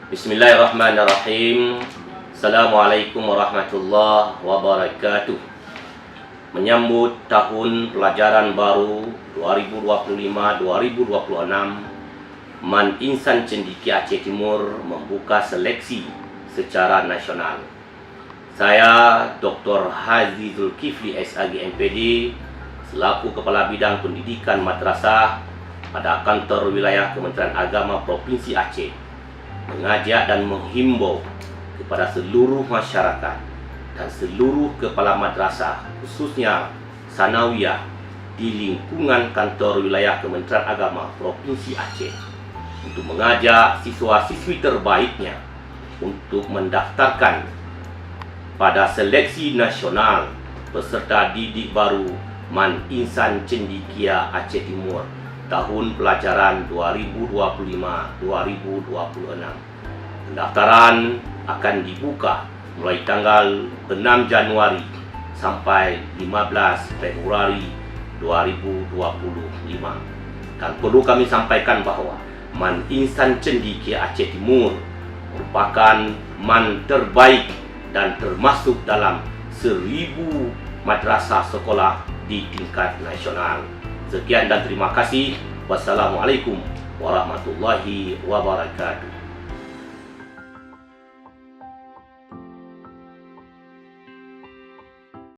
Bismillahirrahmanirrahim. Assalamualaikum warahmatullahi wabarakatuh. Menyambut tahun pelajaran baru 2025-2026, Man Insan Cendekia Aceh Timur membuka seleksi secara nasional. Saya Dr. Hazi Zulkifli SAG MPD selaku Kepala Bidang Pendidikan Madrasah pada Kantor Wilayah Kementerian Agama Provinsi Aceh mengajak dan menghimbau kepada seluruh masyarakat dan seluruh kepala madrasah, khususnya sanawiyah di lingkungan Kantor Wilayah Kementerian Agama Provinsi Aceh, untuk mengajak siswa-siswi terbaiknya untuk mendaftarkan pada seleksi nasional peserta didik baru Man Insan Cendekia Aceh Timur tahun pelajaran 2025-2026. Pendaftaran akan dibuka mulai tanggal 6 Januari sampai 15 Februari 2025. Dan perlu kami sampaikan bahawa Man Insan Cendekia Aceh Timur merupakan man terbaik dan termasuk dalam 1000 madrasah sekolah di tingkat nasional. Sekian dan terima kasih. Wassalamualaikum warahmatullahi wabarakatuh.